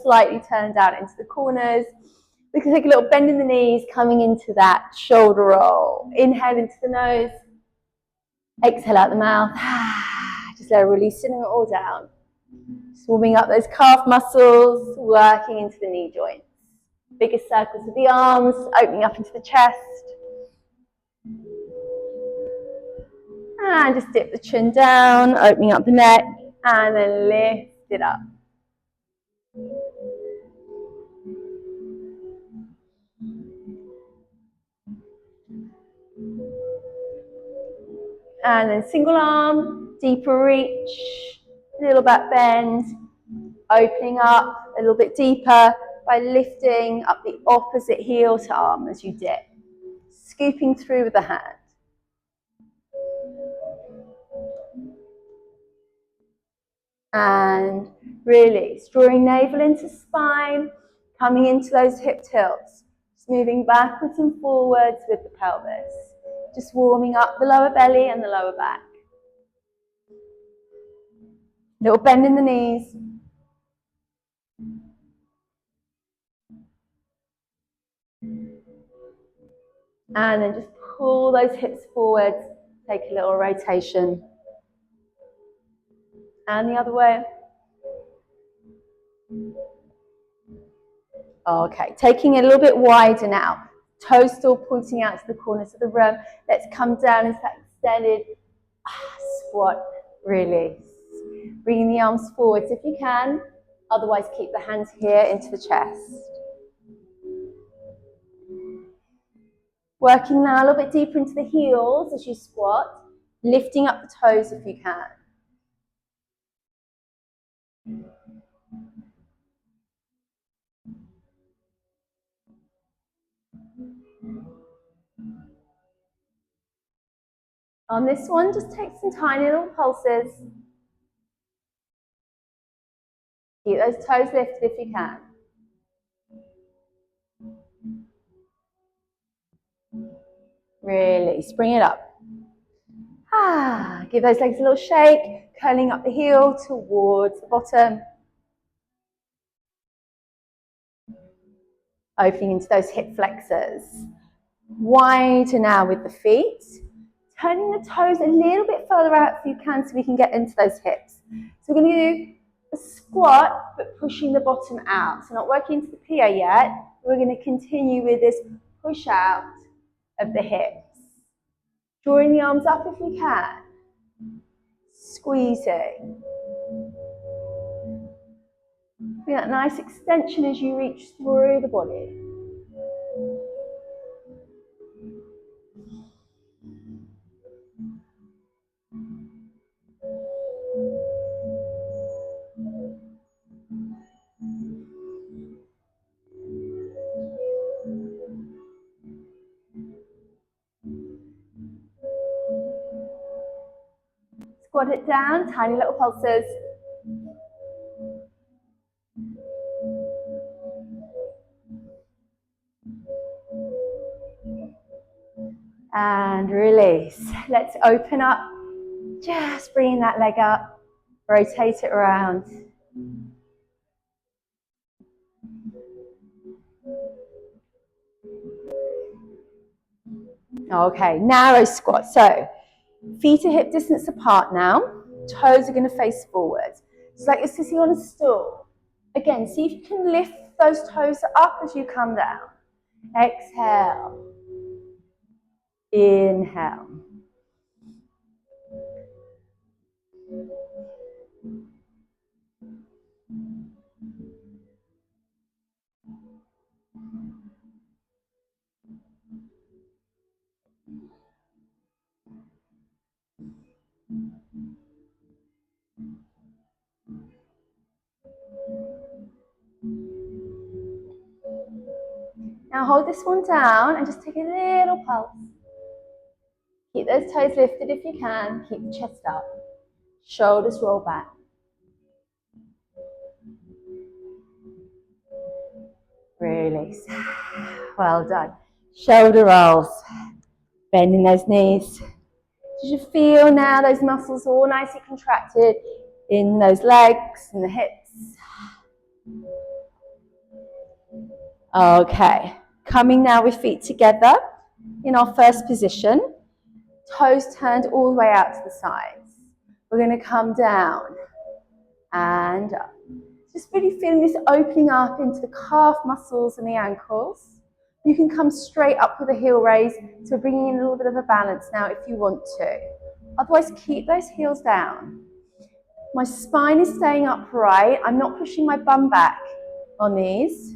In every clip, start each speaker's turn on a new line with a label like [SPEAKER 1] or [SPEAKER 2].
[SPEAKER 1] slightly turned out into the corners. We can take a little bend in the knees, coming into that shoulder roll. Inhale into the nose. Exhale out the mouth. Just let it release it all down. Just warming up those calf muscles, working into the knee joints. Bigger circles with the arms, opening up into the chest. And just dip the chin down, opening up the neck, and then lift it up. And then single arm, deeper reach, little back bend, opening up a little bit deeper by lifting up the opposite heel to arm as you dip, scooping through with the hand. And release, drawing navel into spine, coming into those hip tilts, just moving backwards and forwards with the pelvis, just warming up the lower belly and the lower back. Little bend in the knees. And then just pull those hips forwards, take a little rotation. And the other way. Okay, taking it a little bit wider now. Toes still pointing out to the corners of the room. Let's come down into that extended squat release. Bringing the arms forwards if you can. Otherwise, keep the hands here into the chest. Working now a little bit deeper into the heels as you squat. Lifting up the toes if you can. On this one, just take some tiny little pulses. Keep those toes lifted if you can. Release, bring it up. Give those legs a little shake, curling up the heel towards the bottom. Opening into those hip flexors. Wider now with the feet. Turning the toes a little bit further out if you can so we can get into those hips. So we're going to do a squat but pushing the bottom out. So not working into the PA yet. We're going to continue with this push out of the hips. Drawing the arms up if you can. Squeezing. Feel that nice extension as you reach through the body. Squat it down, tiny little pulses. And release. Let's open up. Just bringing that leg up. Rotate it around. Okay, narrow squat. So, feet are hip distance apart now. Toes are going to face forward. It's like you're sitting on a stool. Again, see if you can lift those toes up as you come down. Exhale. Inhale. Now hold this one down and just take a little pulse. Keep those toes lifted if you can. Keep the chest up. Shoulders roll back. Release. Well done. Shoulder rolls. Bending those knees. Did you feel now those muscles all nicely contracted in those legs and the hips? Okay, coming now with feet together in our first position, toes turned all the way out to the sides. We're going to come down and up. Just really feeling this opening up into the calf muscles and the ankles. You can come straight up with a heel raise, so bringing in a little bit of a balance now if you want to. Otherwise, keep those heels down. My spine is staying upright. I'm not pushing my bum back on these.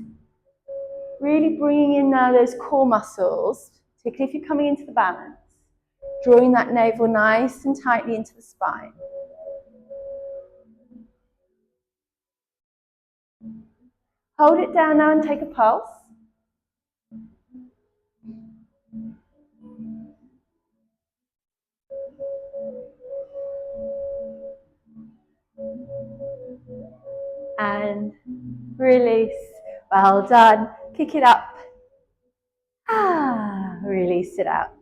[SPEAKER 1] Really bringing in now those core muscles, particularly if you're coming into the balance. Drawing that navel nice and tightly into the spine. Hold it down now and take a pulse. And release. Well done. Kick it up. Release it out.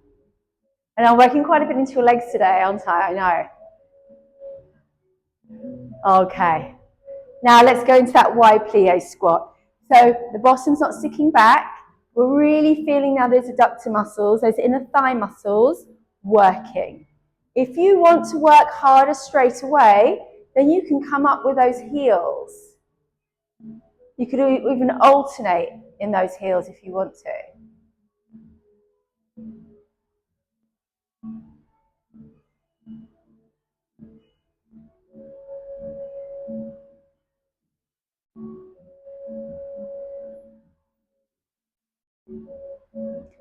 [SPEAKER 1] And I'm working quite a bit into your legs today, aren't I? I know. Okay. Now let's go into that wide plie squat. So the bottom's not sticking back. We're really feeling now those adductor muscles, those inner thigh muscles working. If you want to work harder straight away, then you can come up with those heels. You could even alternate in those heels if you want to.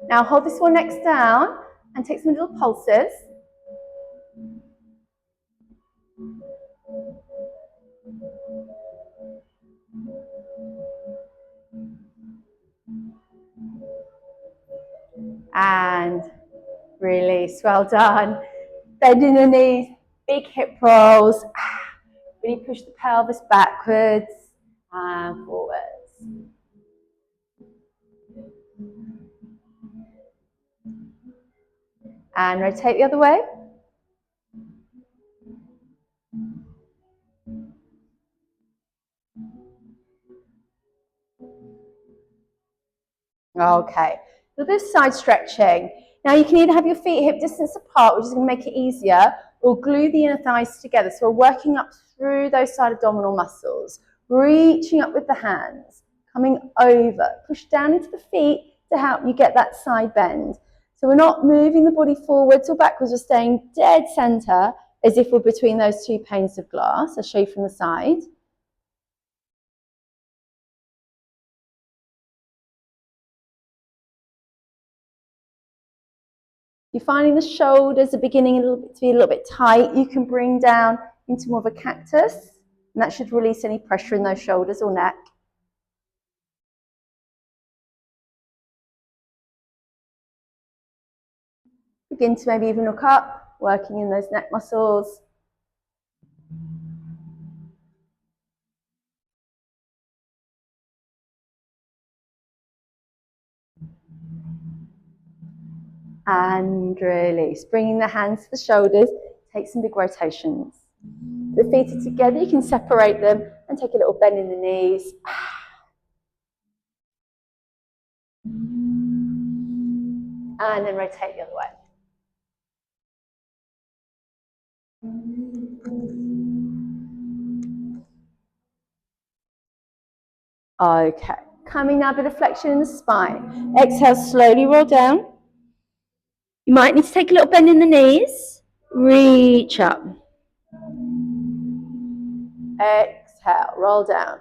[SPEAKER 1] Now hold this one next down and take some little pulses. And release. Well done. Bending the knees, big hip rolls. Really push the pelvis backwards and forwards. And rotate the other way. Okay, so this side stretching. Now you can either have your feet hip distance apart, which is going to make it easier, or glue the inner thighs together. So we're working up through those side abdominal muscles, reaching up with the hands, coming over, push down into the feet to help you get that side bend. So we're not moving the body forwards or backwards, we're staying dead center as if we're between those two panes of glass. I'll show you from the side. You're finding the shoulders are beginning to be a little bit tight. You can bring down into more of a cactus, and that should release any pressure in those shoulders or neck. Begin to maybe even look up, working in those neck muscles. And release. Bringing the hands to the shoulders, take some big rotations. The feet are together, you can separate them and take a little bend in the knees. And then rotate the other way. Okay, coming now, a bit of flexion in the spine. Exhale, slowly roll down. You might need to take a little bend in the knees. Reach up. Exhale, roll down.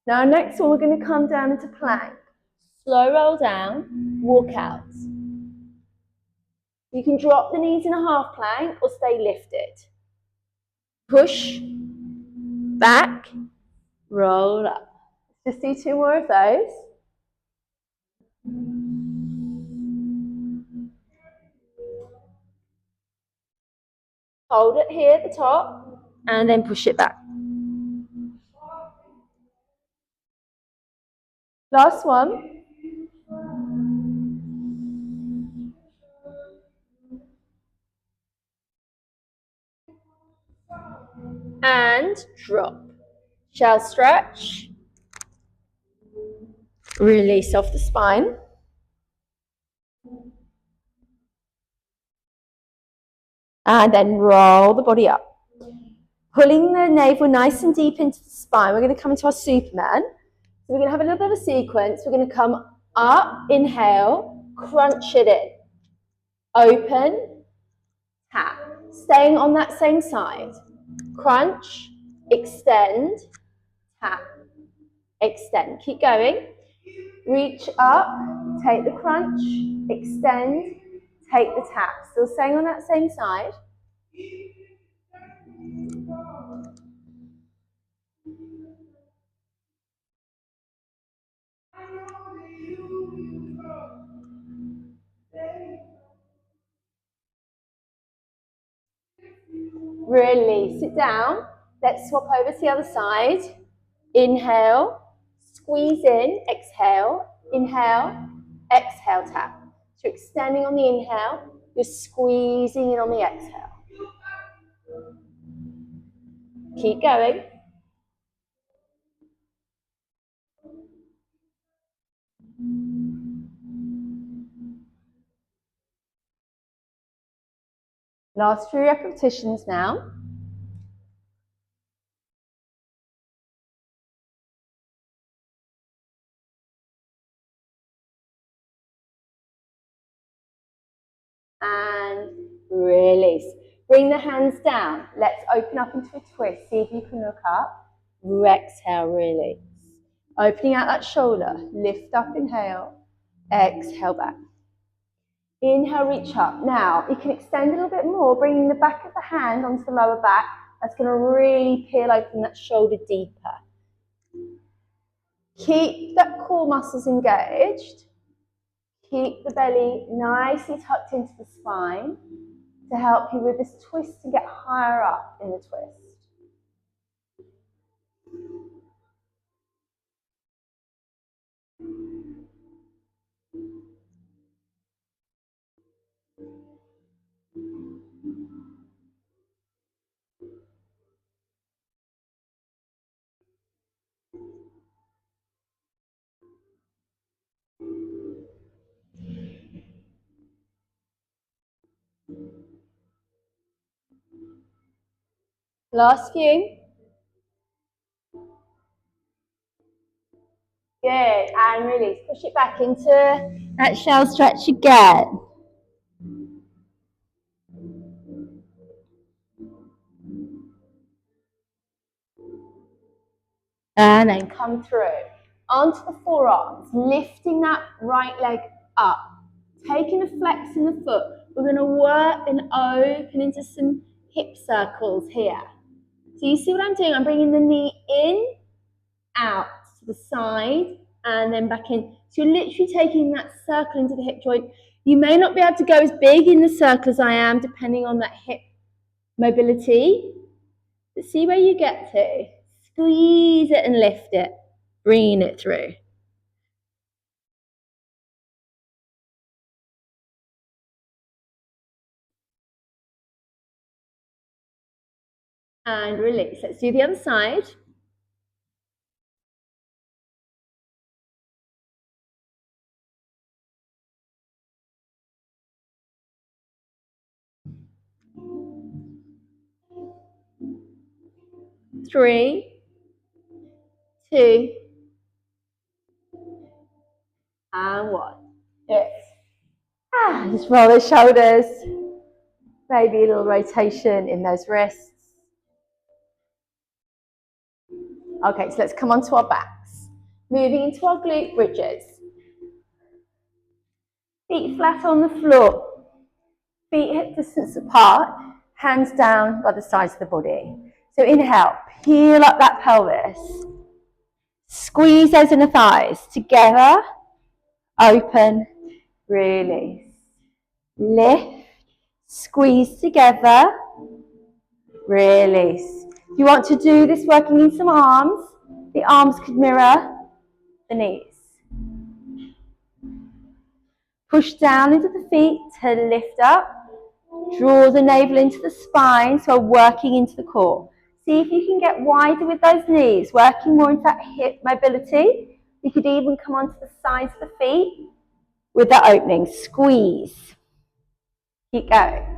[SPEAKER 1] Now next one, we're going to come down into plank. Slow roll down, walk out. You can drop the knees in a half plank or stay lifted. Push, back, roll up. Just do two more of those. Hold it here at the top and then push it back. Last one. and drop. Shell stretch. Release off the spine. And then roll the body up. Pulling the navel nice and deep into the spine. We're going to come into our Superman. So we're going to have a little bit of a sequence. We're going to come up, inhale, crunch it in. Open, tap. Staying on that same side. Crunch, extend, tap, extend. Keep going. Reach up, take the crunch, extend, take the tap. Still staying on that same side. Release it down. Let's swap over to the other side. Inhale, squeeze in, exhale, inhale, exhale, tap. So extending on the inhale, you're squeezing in on the exhale. Keep going. Last few repetitions now. And release. Bring the hands down. Let's open up into a twist. See if you can look up. Exhale, release. Opening out that shoulder. Lift up, inhale. Exhale back. Inhale, reach up. Now, you can extend a little bit more, bringing the back of the hand onto the lower back. That's going to really peel open that shoulder deeper. Keep that core muscles engaged. Keep the belly nicely tucked into the spine to help you with this twist to get higher up in the twist. Last few. Good, and release. Push it back into that shell stretch again. And then come through. Onto the forearms, lifting that right leg up. Taking a flex in the foot. We're going to work and open into some hip circles here. So you see what I'm doing? I'm bringing the knee in, out to the side, and then back in. So you're literally taking that circle into the hip joint. You may not be able to go as big in the circle as I am, depending on that hip mobility. But see where you get to. Squeeze it and lift it, bringing it through. And release. Let's do the other side. Three, two, and one. Good. Just roll the shoulders. Maybe a little rotation in those wrists. Okay, so let's come onto our backs. Moving into our glute bridges. Feet flat on the floor. Feet hip distance apart. Hands down by the sides of the body. So inhale, peel up that pelvis. Squeeze those inner thighs together. Open, release. Lift, squeeze together, release. If you want to do this working in some arms, the arms could mirror the knees. Push down into the feet to lift up. Draw the navel into the spine, so working into the core. See if you can get wider with those knees, working more into that hip mobility. You could even come onto the sides of the feet with that opening. Squeeze. Keep going.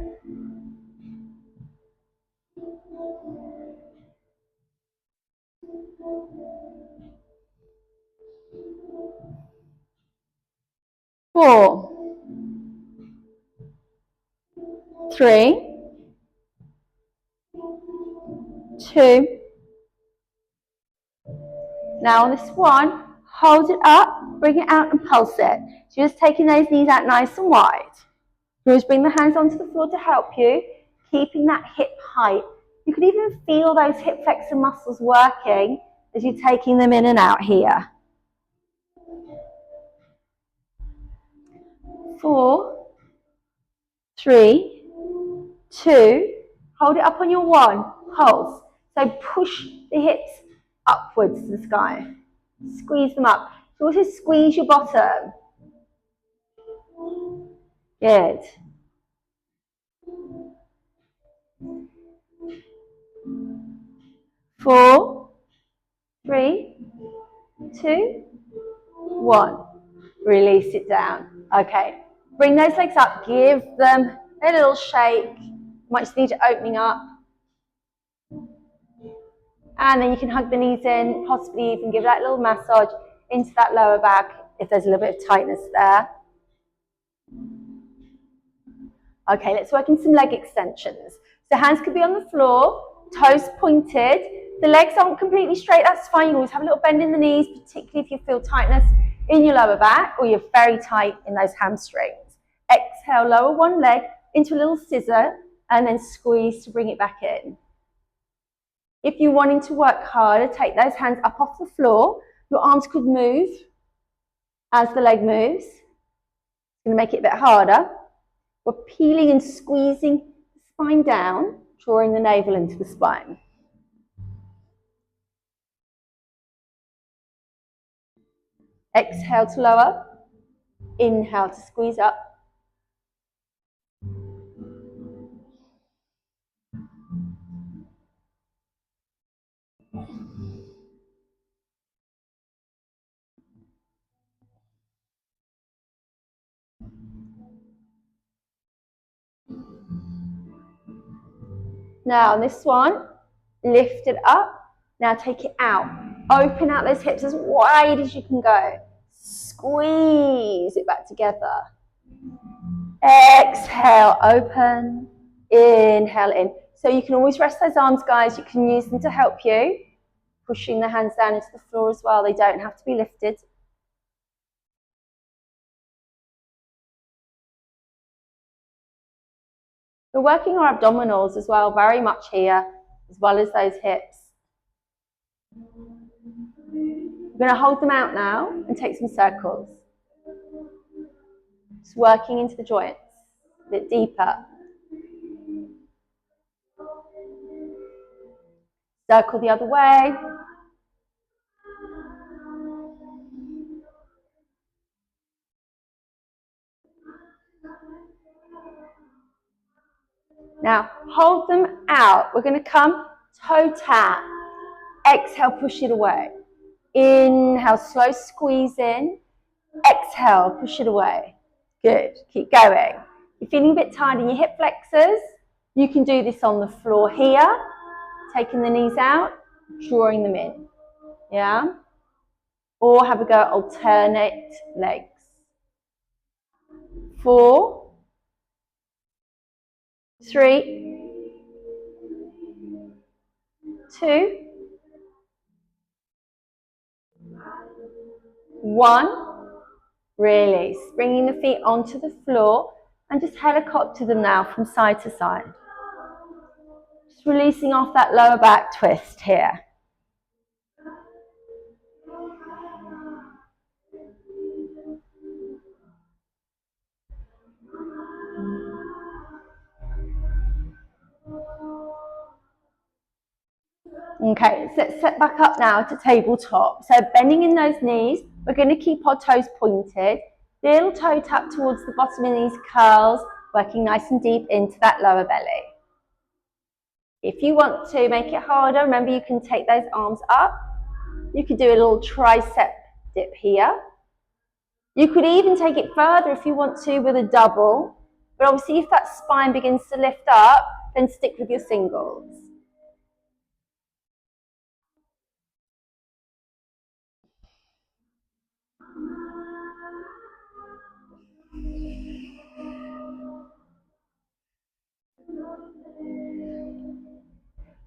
[SPEAKER 1] 4, 3, 2. Now on this one, hold it up, bring it out and pulse it. So just taking those knees out nice and wide. You always bring the hands onto the floor to help you, keeping that hip height. You can even feel those hip flexor muscles working as you're taking them in and out here. 4, 3, 2, hold it up on your 1, pulse. So push the hips upwards to the sky. Squeeze them up. So also squeeze your bottom. Good. 4, 3, 2, 1. Release it down. Okay. Bring those legs up. Give them a little shake. Might just need it opening up. And then you can hug the knees in, possibly even give that little massage into that lower back if there's a little bit of tightness there. Okay, let's work in some leg extensions. So hands could be on the floor, toes pointed. The legs aren't completely straight, that's fine. You always have a little bend in the knees, particularly if you feel tightness in your lower back or you're very tight in those hamstrings. Exhale, lower one leg into a little scissor and then squeeze to bring it back in. If you're wanting to work harder, take those hands up off the floor. Your arms could move as the leg moves. It's going to make it a bit harder. We're peeling and squeezing the spine down, drawing the navel into the spine. Exhale to lower. Inhale to squeeze up. Now on this one, lift it up. Now take it out. Open out those hips as wide as you can go. Squeeze it back together. Exhale, open. Inhale in. So you can always rest those arms, guys. You can use them to help you. Pushing the hands down into the floor as well. They don't have to be lifted. We're working our abdominals as well, very much here, as well as those hips. We're going to hold them out now and take some circles. Just working into the joints, a bit deeper. Circle the other way. Now, hold them out. We're going to come toe tap. Exhale, push it away. Inhale, slow squeeze in. Exhale, push it away. Good. Keep going. You're feeling a bit tired in your hip flexors. You can do this on the floor here. Taking the knees out, drawing them in. Yeah? Or have a go at alternate legs. 4, 3, 2, 1. Release. Bringing the feet onto the floor and just helicopter them now from side to side. Just releasing off that lower back twist here. Okay, so let's set back up now to tabletop. So bending in those knees, we're going to keep our toes pointed. Little toe tap towards the bottom of these curls. working nice and deep into that lower belly. If you want to make it harder, remember you can take those arms up. You could do a little tricep dip here. You could even take it further if you want to with a double, but obviously if that spine begins to lift up, then stick with your singles.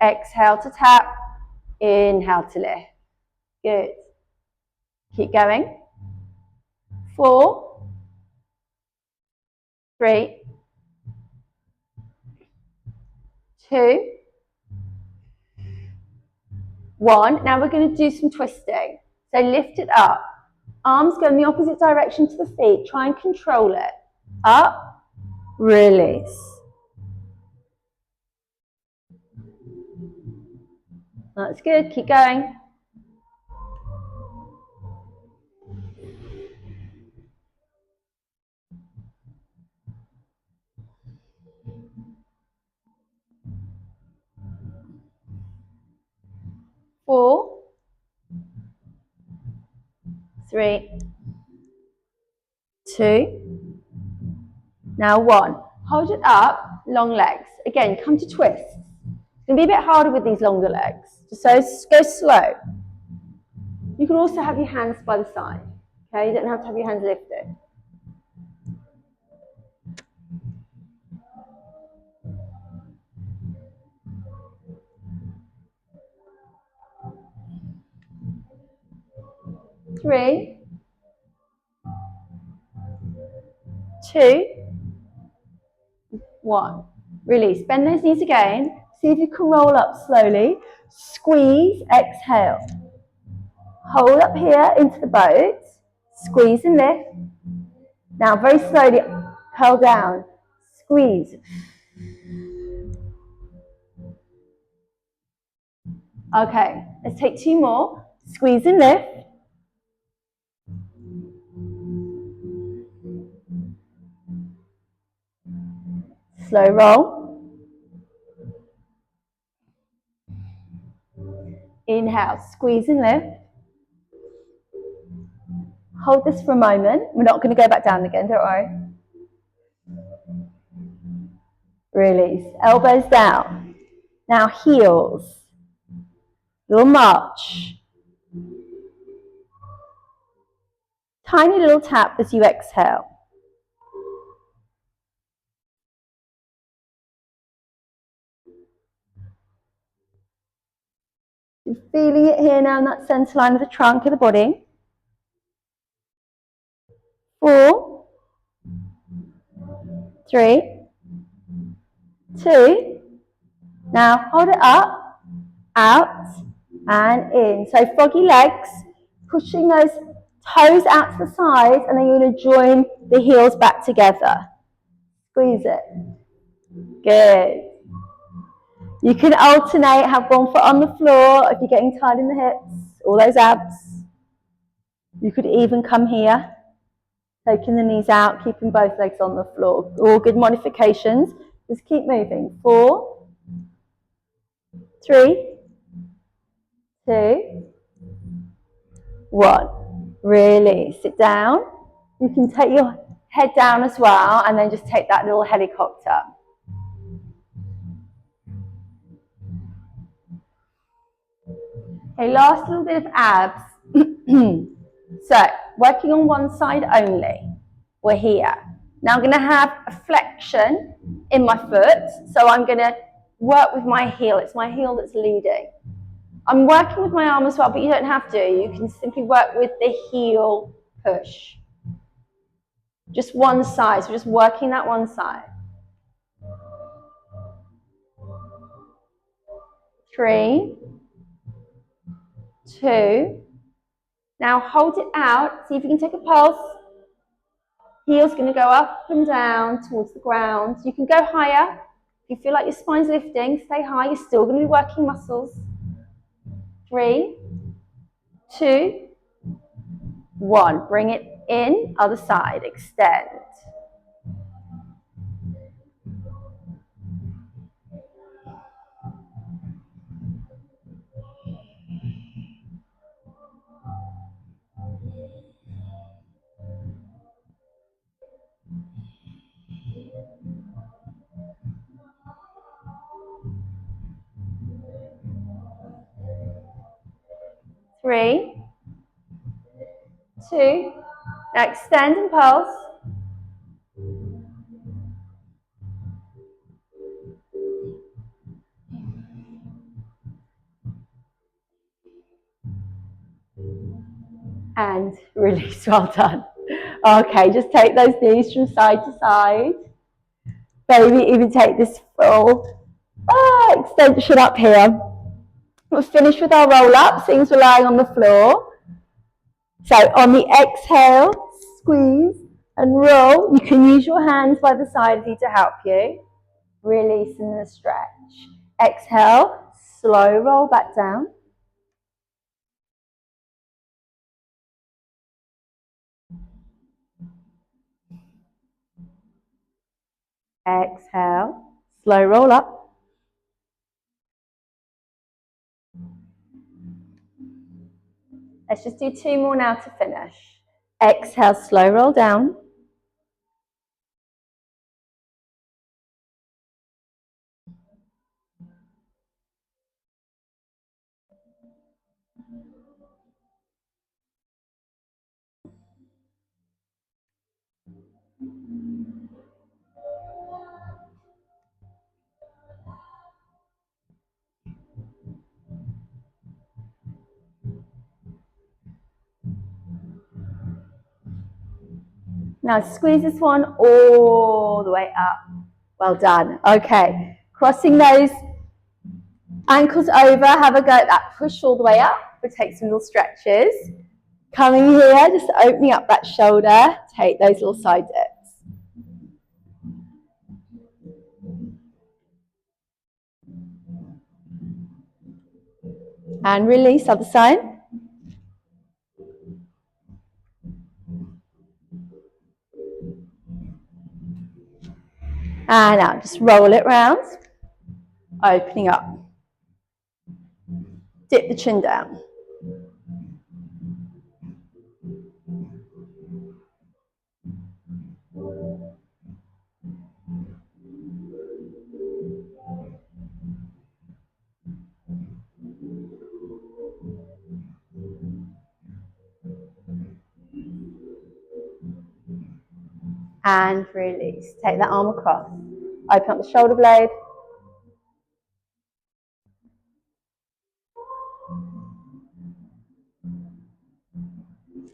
[SPEAKER 1] Exhale to tap, inhale to lift. Good. Keep going. 4, 3, 2, 1. Now we're going to do some twisting. So lift it up. Arms go in the opposite direction to the feet. Try and control it. Up, release. That's good. Keep going. 4, 3, 2, now 1. Hold it up, long legs. Again, come to twist. It's going to be a bit harder with these longer legs. Just so go slow. You can also have your hands by the side. Okay, you don't have to have your hands lifted. Three, 2, 1. Release. Bend those knees again. See if you can roll up slowly. Squeeze, exhale. Hold up here into the boat. Squeeze and lift. Now very slowly curl down. Squeeze. Okay, let's take 2 more. Squeeze and lift. Slow roll. Inhale, squeeze and lift. Hold this for a moment. We're not going to go back down again, don't worry. Release. Elbows down. Now heels. Little march. Tiny little tap as you exhale. You're feeling it here now in that center line of the trunk of the body. 4, 3, 2. Now hold it up, out, and in. So froggy legs, pushing those toes out to the sides, and then you're going to join the heels back together. Squeeze it. Good. You can alternate, have one foot on the floor if you're getting tired in the hips, all those abs. You could even come here, taking the knees out, keeping both legs on the floor. All good modifications. Just keep moving. 4, 3, 2, 1. Release. Sit down. You can take your head down as well, and then just take that little helicopter. Okay, last little bit of abs. So, working on one side only. We're here. Now I'm going to have a flexion in my foot, so I'm going to work with my heel. It's my heel that's leading. I'm working with my arm as well, but you don't have to. You can simply work with the heel push. Just one side, so just working that one side. 3, 2. Now hold it out. See if you can take a pulse. Heel's going to go up and down towards the ground. You can go higher. If you feel like your spine's lifting, stay high. You're still going to be working muscles. 3, 2, 1. Bring it in. Other side. Extend. 3, 2. Now extend and pulse. And release. Well done. Okay, just take those knees from side to side. Maybe even take this full extension up here. We'll finish with our roll up, things we're lying on the floor. So on the exhale, squeeze and roll. You can use your hands by the side of you to help you. Release in the stretch. Exhale, slow roll back down. Exhale, slow roll up. Let's just do 2 more now to finish. Exhale, slow roll down. Now squeeze this one all the way up. Well done. Okay, crossing those ankles over, have a go at that. Push all the way up. We'll take some little stretches. Coming here, just opening up that shoulder. Take those little side dips. And release, other side. And now just roll it round. Opening up. Dip the chin down. And release. Take that arm across. Open up the shoulder blade.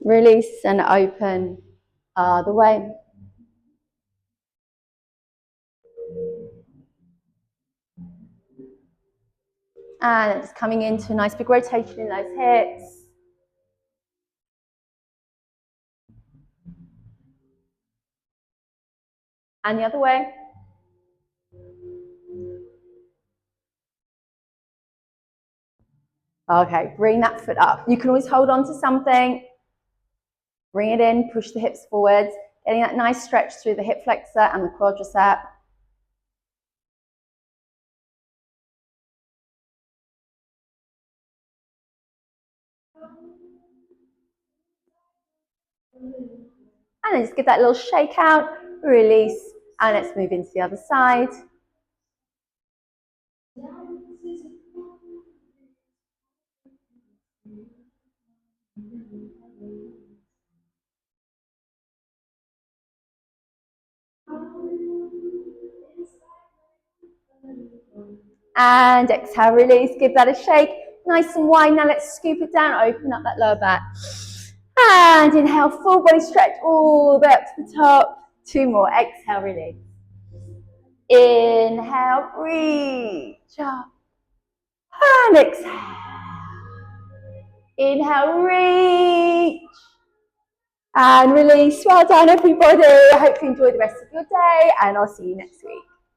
[SPEAKER 1] Release and open the way. And it's coming into a nice big rotation in those hips. And the other way. Okay, bring that foot up. You can always hold on to something. Bring it in, push the hips forwards, getting that nice stretch through the hip flexor and the quadricep. And then just give that little shake out, release, and let's move into the other side. And exhale, release, give that a shake, nice and wide. Now let's scoop it down, open up that lower back. And inhale, full body stretch all the way up to the top. 2 more, exhale, release. Inhale, reach up. And exhale. Inhale, reach. And release. Well done, everybody. I hope you enjoy the rest of your day, and I'll see you next week.